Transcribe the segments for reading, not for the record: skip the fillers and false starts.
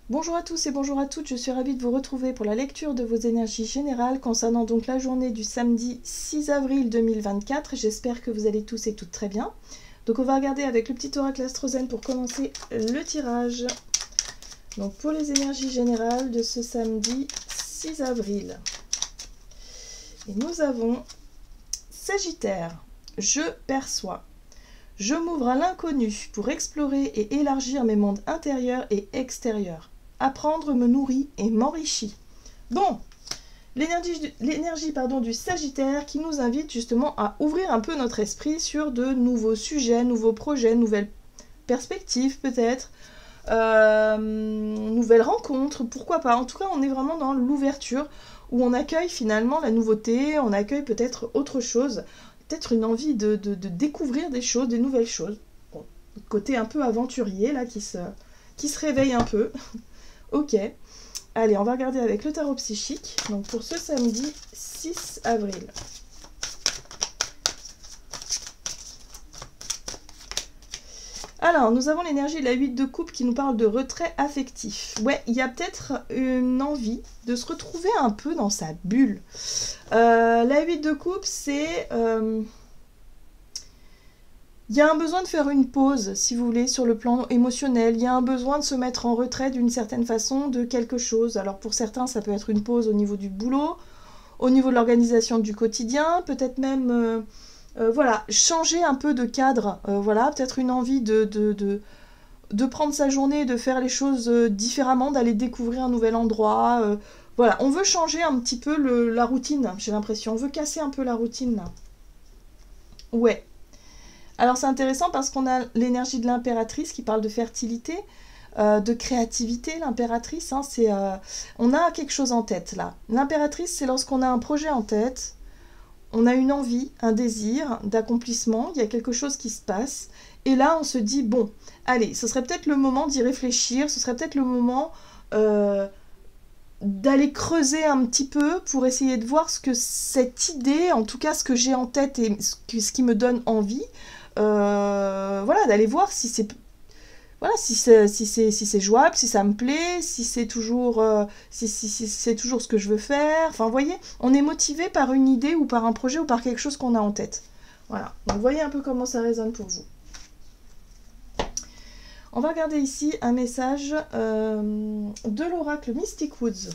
Bonjour à tous et bonjour à toutes, je suis ravie de vous retrouver pour la lecture de vos énergies générales concernant donc la journée du samedi 6 avril 2024. J'espère que vous allez tous et toutes très bien. Donc on va regarder avec le petit oracle Astrozène pour commencer le tirage. Donc pour les énergies générales de ce samedi 6 avril. Et nous avons Sagittaire, je perçois. Je m'ouvre à l'inconnu pour explorer et élargir mes mondes intérieurs et extérieurs. Apprendre me nourrit et m'enrichit. Bon, l'énergie du Sagittaire qui nous invite justement à ouvrir un peu notre esprit sur de nouveaux sujets, nouveaux projets, nouvelles perspectives peut-être, nouvelles rencontres, pourquoi pas. En tout cas, on est vraiment dans l'ouverture où on accueille finalement la nouveauté, on accueille peut-être autre chose, peut-être une envie de découvrir des choses, des nouvelles choses. Bon, côté un peu aventurier là qui se réveille un peu. Ok, allez, on va regarder avec le tarot psychique, donc pour ce samedi 6 avril. Alors, nous avons l'énergie de la 8 de coupe qui nous parle de retrait affectif. Ouais, il y a peut-être une envie de se retrouver un peu dans sa bulle. La 8 de coupe, c'est... il y a un besoin de faire une pause, si vous voulez, sur le plan émotionnel. Il y a un besoin de se mettre en retrait d'une certaine façon de quelque chose. Alors pour certains, ça peut être une pause au niveau du boulot, au niveau de l'organisation du quotidien, peut-être même, voilà, changer un peu de cadre. Voilà, peut-être une envie de prendre sa journée, de faire les choses différemment, d'aller découvrir un nouvel endroit. Voilà, on veut changer un petit peu la routine, j'ai l'impression. On veut casser un peu la routine, là. Ouais. Alors c'est intéressant parce qu'on a l'énergie de l'impératrice qui parle de fertilité, de créativité. L'impératrice, hein, on a quelque chose en tête là. L'impératrice, c'est lorsqu'on a un projet en tête, on a une envie, un désir d'accomplissement, il y a quelque chose qui se passe, et là on se dit, bon, allez, ce serait peut-être le moment d'y réfléchir, ce serait peut-être le moment d'aller creuser un petit peu pour essayer de voir ce que cette idée, en tout cas ce que j'ai en tête et ce qui me donne envie, voilà, d'aller voir si c'est voilà, si c'est jouable, si ça me plaît, si c'est toujours si c'est toujours ce que je veux faire. Enfin, vous voyez, on est motivé par une idée ou par un projet ou par quelque chose qu'on a en tête. Voilà. Donc voyez un peu comment ça résonne pour vous. On va regarder ici un message de l'oracle Mystic Woods.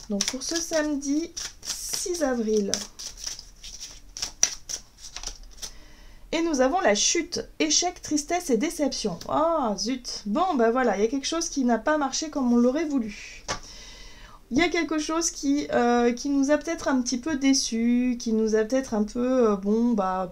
Donc pour ce samedi 6 avril. Et nous avons la chute, échec, tristesse et déception. Ah, zut. Bon, bah voilà, il y a quelque chose qui n'a pas marché comme on l'aurait voulu. Il y a quelque chose qui nous a peut-être un petit peu déçus, qui nous a peut-être un peu,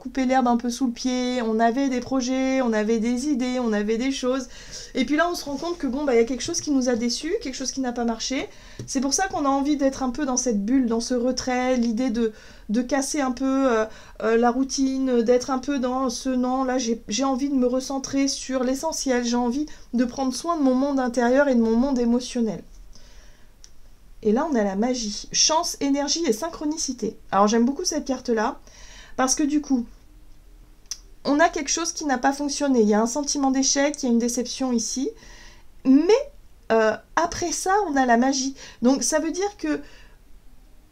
coupé l'herbe un peu sous le pied. On avait des projets, on avait des idées, on avait des choses. Et puis là, on se rend compte que il y a quelque chose qui nous a déçus, quelque chose qui n'a pas marché. C'est pour ça qu'on a envie d'être un peu dans cette bulle, dans ce retrait, l'idée de casser un peu la routine, d'être un peu dans ce non, là j'ai envie de me recentrer sur l'essentiel, j'ai envie de prendre soin de mon monde intérieur et de mon monde émotionnel. Et là, on a la magie. Chance, énergie et synchronicité. Alors, j'aime beaucoup cette carte-là, parce que du coup, on a quelque chose qui n'a pas fonctionné. Il y a un sentiment d'échec, il y a une déception ici. Mais, après ça, on a la magie. Donc, ça veut dire que,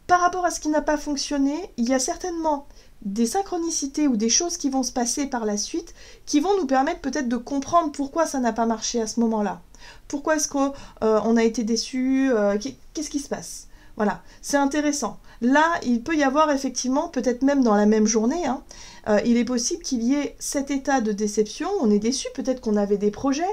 par rapport à ce qui n'a pas fonctionné, il y a certainement des synchronicités ou des choses qui vont se passer par la suite qui vont nous permettre peut-être de comprendre pourquoi ça n'a pas marché à ce moment-là. Pourquoi est-ce qu'on a été déçu, qu'est-ce qui se passe? Voilà, c'est intéressant. Là, il peut y avoir effectivement, peut-être même dans la même journée, hein, il est possible qu'il y ait cet état de déception, on est déçu, peut-être qu'on avait des projets,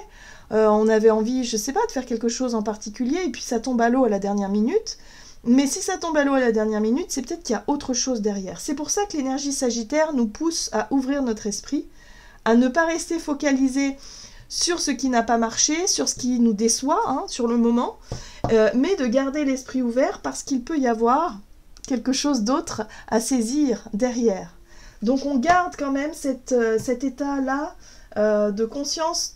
on avait envie, je sais pas, de faire quelque chose en particulier, et puis ça tombe à l'eau à la dernière minute. Mais si ça tombe à l'eau à la dernière minute, c'est peut-être qu'il y a autre chose derrière. C'est pour ça que l'énergie Sagittaire nous pousse à ouvrir notre esprit, à ne pas rester focalisé sur ce qui n'a pas marché, sur ce qui nous déçoit, hein, sur le moment, mais de garder l'esprit ouvert parce qu'il peut y avoir quelque chose d'autre à saisir derrière. Donc on garde quand même cet état-là de conscience,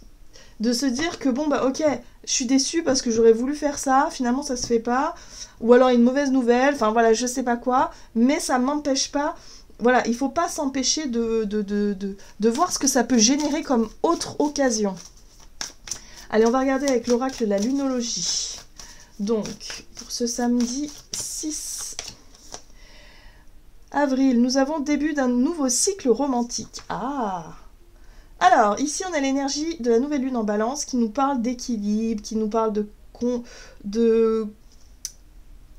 de se dire que ok, je suis déçue parce que j'aurais voulu faire ça, finalement ça se fait pas, ou alors une mauvaise nouvelle, enfin voilà, je sais pas quoi, mais ça m'empêche pas. Voilà, il ne faut pas s'empêcher de voir ce que ça peut générer comme autre occasion. Allez, on va regarder avec l'oracle la lunologie. Donc, pour ce samedi 6 avril, nous avons début d'un nouveau cycle romantique. Ah! Alors, ici, on a l'énergie de la nouvelle lune en balance qui nous parle d'équilibre, qui nous parle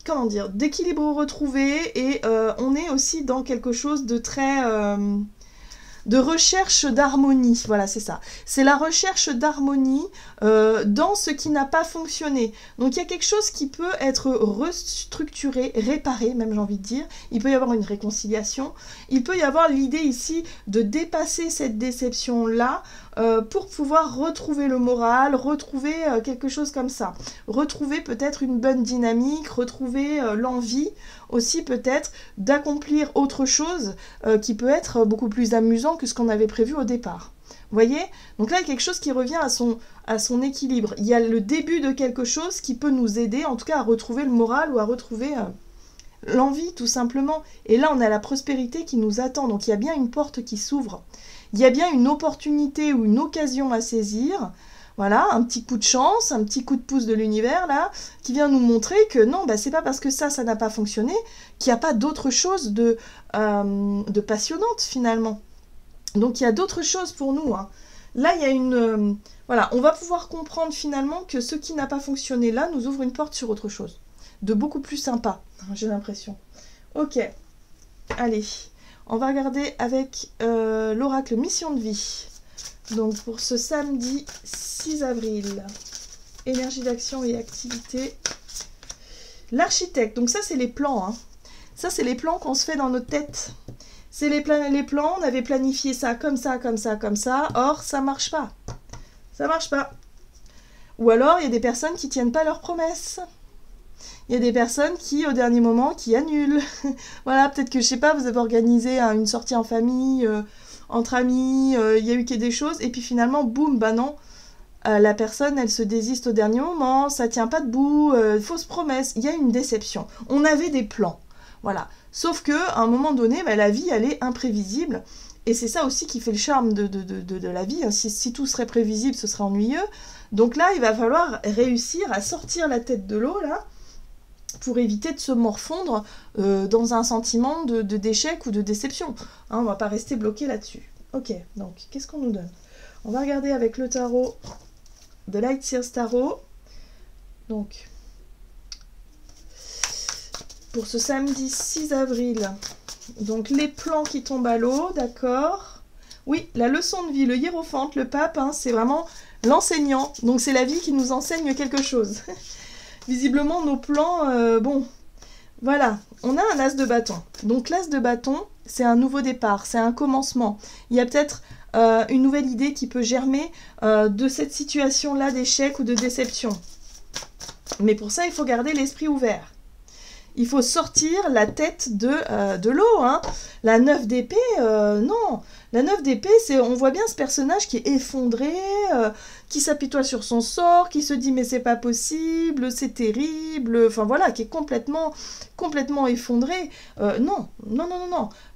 comment dire, d'équilibre retrouvé, et on est aussi dans quelque chose de très... de recherche d'harmonie, voilà, c'est ça. C'est la recherche d'harmonie dans ce qui n'a pas fonctionné. Donc il y a quelque chose qui peut être restructuré, réparé, même j'ai envie de dire. Il peut y avoir une réconciliation. Il peut y avoir l'idée ici de dépasser cette déception-là pour pouvoir retrouver le moral, retrouver quelque chose comme ça. Retrouver peut-être une bonne dynamique, retrouver l'envie aussi peut-être d'accomplir autre chose qui peut être beaucoup plus amusant que ce qu'on avait prévu au départ. Vous voyez? Donc là, il y a quelque chose qui revient à son équilibre. Il y a le début de quelque chose qui peut nous aider, en tout cas, à retrouver le moral ou à retrouver l'envie, tout simplement. Et là, on a la prospérité qui nous attend. Donc, il y a bien une porte qui s'ouvre. Il y a bien une opportunité ou une occasion à saisir. Voilà, un petit coup de chance, un petit coup de pouce de l'univers, là, qui vient nous montrer que non, bah, c'est pas parce que ça n'a pas fonctionné qu'il n'y a pas d'autre chose de passionnante, finalement. Donc, il y a d'autres choses pour nous, hein. Là, il y a une... voilà, on va pouvoir comprendre, finalement, que ce qui n'a pas fonctionné là nous ouvre une porte sur autre chose. De beaucoup plus sympa, j'ai l'impression. Ok, allez, on va regarder avec l'oracle Mission de vie. Donc pour ce samedi 6 avril, énergie d'action et activité. L'architecte, donc ça c'est les plans, hein. Ça c'est les plans qu'on se fait dans notre tête. C'est les plans, on avait planifié ça comme ça, comme ça, comme ça, or ça marche pas. Ça marche pas. Ou alors il y a des personnes qui tiennent pas leurs promesses. Il y a des personnes qui, au dernier moment, qui annulent. Voilà, peut-être que, je sais pas, vous avez organisé une sortie en famille, entre amis, il y a eu des choses, et puis finalement, boum, bah non, la personne, elle se désiste au dernier moment, ça tient pas debout, fausse promesse, il y a une déception. On avait des plans, voilà. Sauf que à un moment donné, bah, la vie, elle est imprévisible, et c'est ça aussi qui fait le charme de la vie. Si tout serait prévisible, ce serait ennuyeux. Donc là, il va falloir réussir à sortir la tête de l'eau, là, pour éviter de se morfondre dans un sentiment d'échec ou de déception. Hein, on ne va pas rester bloqué là-dessus. Ok, donc, qu'est-ce qu'on nous donne? On va regarder avec le tarot de Light Sears Tarot. Donc, pour ce samedi 6 avril, donc les plans qui tombent à l'eau, d'accord. Oui, la leçon de vie, le hiérophante, le pape, hein, c'est vraiment l'enseignant. Donc, c'est la vie qui nous enseigne quelque chose. Visiblement, nos plans, bon, voilà, on a un as de bâton. Donc l'as de bâton, c'est un nouveau départ, c'est un commencement. Il y a peut-être une nouvelle idée qui peut germer de cette situation-là d'échec ou de déception. Mais pour ça, il faut garder l'esprit ouvert. Il faut sortir la tête de l'eau, hein. La 9 d'épée, non. La 9 d'épée, on voit bien ce personnage qui est effondré, qui s'apitoie sur son sort, qui se dit mais c'est pas possible, c'est terrible, enfin voilà, qui est complètement effondré. Non,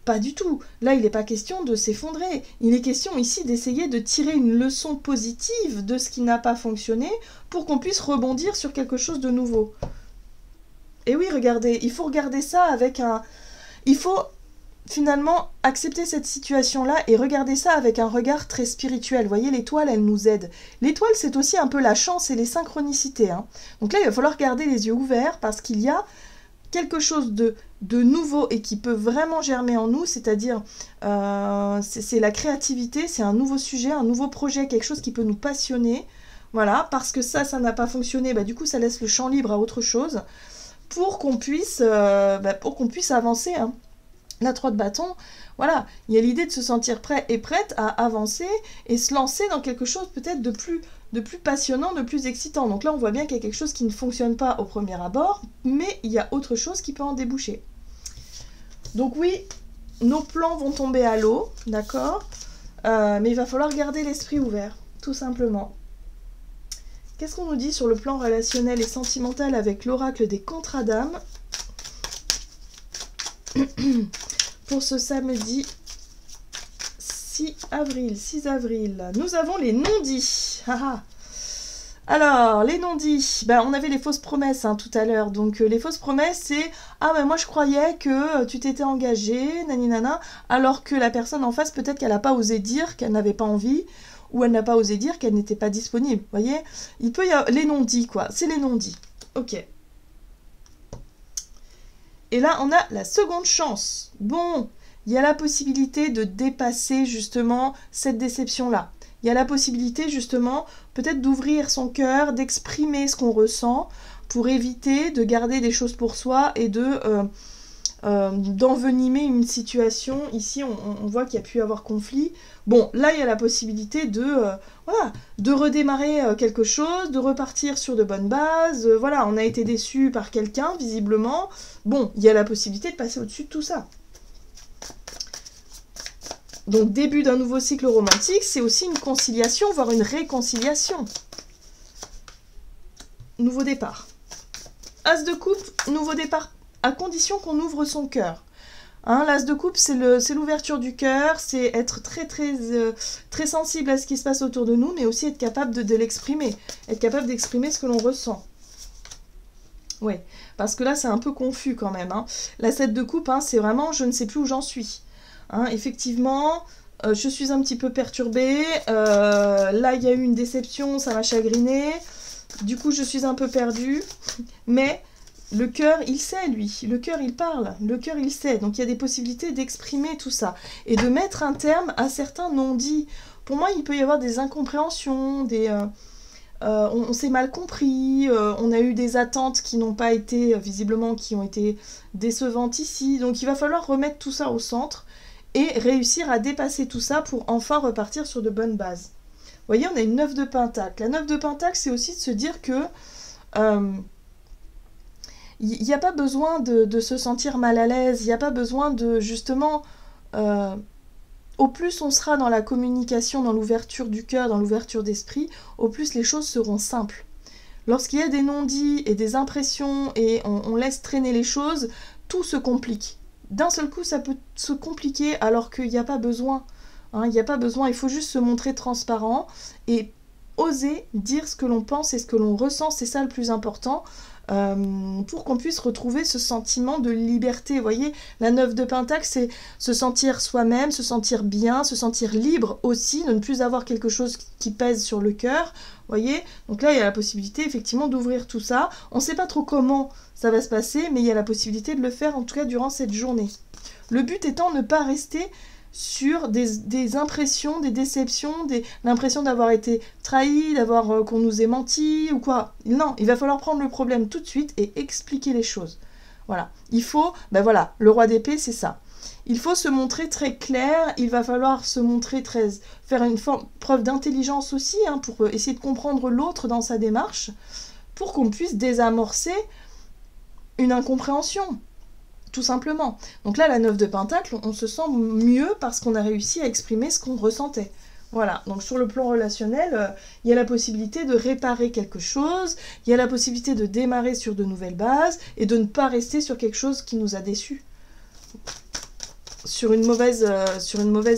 pas du tout. Là, il n'est pas question de s'effondrer. Il est question ici d'essayer de tirer une leçon positive de ce qui n'a pas fonctionné pour qu'on puisse rebondir sur quelque chose de nouveau. Et oui, regardez, il faut regarder ça avec un... Il faut finalement accepter cette situation-là et regarder ça avec un regard très spirituel. Vous voyez, l'étoile, elle nous aide. L'étoile, c'est aussi un peu la chance et les synchronicités, hein. Donc là, il va falloir garder les yeux ouverts parce qu'il y a quelque chose de nouveau et qui peut vraiment germer en nous, c'est-à-dire c'est la créativité, c'est un nouveau sujet, un nouveau projet, quelque chose qui peut nous passionner. Voilà, parce que ça n'a pas fonctionné, bah, du coup, ça laisse le champ libre à autre chose. Pour qu'on puisse avancer, hein. La 3 de bâton, voilà, il y a l'idée de se sentir prêt et prête à avancer et se lancer dans quelque chose peut-être de plus passionnant, de plus excitant. Donc là, on voit bien qu'il y a quelque chose qui ne fonctionne pas au premier abord, mais il y a autre chose qui peut en déboucher. Donc oui, nos plans vont tomber à l'eau, d'accord, mais il va falloir garder l'esprit ouvert, tout simplement. Qu'est-ce qu'on nous dit sur le plan relationnel et sentimental avec l'oracle des contrats d'âme pour ce samedi 6 avril. Nous avons les non-dits. Alors, les non-dits, ben, on avait les fausses promesses hein, tout à l'heure. Donc, les fausses promesses, c'est « Ah, ben moi, je croyais que tu t'étais engagé, naninana », alors que la personne en face, peut-être qu'elle n'a pas osé dire qu'elle n'avait pas envie, ou elle n'a pas osé dire qu'elle n'était pas disponible. Vous voyez? Il peut y avoir les non-dits, quoi. C'est les non-dits. Ok. Et là, on a la seconde chance. Bon, il y a la possibilité de dépasser, justement, cette déception-là. Il y a la possibilité justement peut-être d'ouvrir son cœur, d'exprimer ce qu'on ressent pour éviter de garder des choses pour soi et d'envenimer une situation. Ici on voit qu'il y a pu y avoir conflit. Bon là il y a la possibilité de redémarrer quelque chose, de repartir sur de bonnes bases. Voilà, on a été déçu par quelqu'un visiblement. Bon, il y a la possibilité de passer au-dessus de tout ça. Donc, début d'un nouveau cycle romantique, c'est aussi une conciliation, voire une réconciliation. Nouveau départ. As de coupe, nouveau départ, à condition qu'on ouvre son cœur. Hein, l'as de coupe, c'est l'ouverture du cœur, c'est être très sensible à ce qui se passe autour de nous, mais aussi être capable de l'exprimer, être capable d'exprimer ce que l'on ressent. Oui, parce que là, c'est un peu confus quand même. Hein. La 7 de coupe, hein, c'est vraiment « je ne sais plus où j'en suis ». Hein, effectivement, je suis un petit peu perturbée. Là, il y a eu une déception, ça m'a chagrinée. Du coup, je suis un peu perdue. Mais le cœur, il sait, lui. Le cœur, il parle. Le cœur, il sait. Donc, il y a des possibilités d'exprimer tout ça. Et de mettre un terme à certains non-dits. Pour moi, il peut y avoir des incompréhensions, on s'est mal compris, on a eu des attentes qui n'ont pas été, visiblement, qui ont été décevantes ici. Donc, il va falloir remettre tout ça au centre et réussir à dépasser tout ça pour enfin repartir sur de bonnes bases. Vous voyez, on a une 9 de Pentacle. La 9 de Pentacle, c'est aussi de se dire que il n'y a pas besoin de se sentir mal à l'aise, il n'y a pas besoin de, justement, au plus on sera dans la communication, dans l'ouverture du cœur, dans l'ouverture d'esprit, au plus les choses seront simples. Lorsqu'il y a des non-dits et des impressions et on laisse traîner les choses, tout se complique. D'un seul coup, ça peut se compliquer alors qu'il n'y a pas besoin. Hein, il n'y a pas besoin, il faut juste se montrer transparent et oser dire ce que l'on pense et ce que l'on ressent, c'est ça le plus important, pour qu'on puisse retrouver ce sentiment de liberté. Vous voyez, la 9 de Pentacle, c'est se sentir soi-même, se sentir bien, se sentir libre aussi, de ne plus avoir quelque chose qui pèse sur le cœur. Vous voyez, donc là, il y a la possibilité effectivement d'ouvrir tout ça. On ne sait pas trop comment ça va se passer, mais il y a la possibilité de le faire en tout cas durant cette journée. Le but étant de ne pas rester sur des impressions, des déceptions, l'impression d'avoir été trahi, d'avoir qu'on nous ait menti ou quoi. Non, il va falloir prendre le problème tout de suite et expliquer les choses. Voilà, il faut, ben voilà, le roi d'épée, c'est ça. Il faut se montrer très clair, il va falloir se montrer faire une preuve d'intelligence aussi, hein, pour essayer de comprendre l'autre dans sa démarche, pour qu'on puisse désamorcer une incompréhension. Tout simplement. Donc là, la 9 de Pentacle, on se sent mieux parce qu'on a réussi à exprimer ce qu'on ressentait. Voilà, donc sur le plan relationnel, il y a la possibilité de réparer quelque chose, il y a la possibilité de démarrer sur de nouvelles bases et de ne pas rester sur quelque chose qui nous a déçus. Sur une mauvaise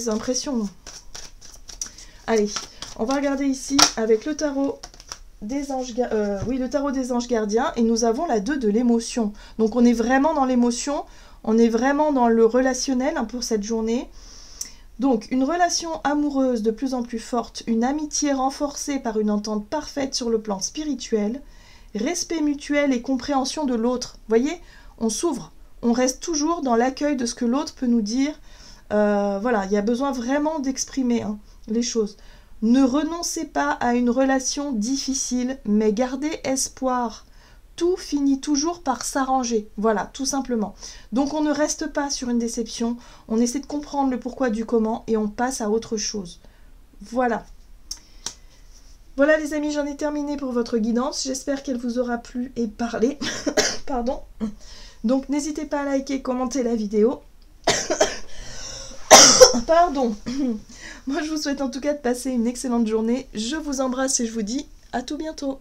impression. Allez, on va regarder ici avec le tarot des anges, le tarot des anges gardiens, et nous avons la 2 de l'émotion. Donc on est vraiment dans l'émotion, on est vraiment dans le relationnel, hein, pour cette journée. Donc une relation amoureuse de plus en plus forte, une amitié renforcée par une entente parfaite sur le plan spirituel, respect mutuel et compréhension de l'autre. Vous voyez, on s'ouvre, on reste toujours dans l'accueil de ce que l'autre peut nous dire. Voilà, il y a besoin vraiment d'exprimer, hein, les choses. Ne renoncez pas à une relation difficile, mais gardez espoir. Tout finit toujours par s'arranger. Voilà, tout simplement. Donc on ne reste pas sur une déception, on essaie de comprendre le pourquoi du comment et on passe à autre chose. Voilà. Voilà les amis, j'en ai terminé pour votre guidance. J'espère qu'elle vous aura plu et parlé. Pardon. Donc n'hésitez pas à liker, commenter la vidéo. Pardon. Moi, je vous souhaite en tout cas de passer une excellente journée. Je vous embrasse et je vous dis à tout bientôt.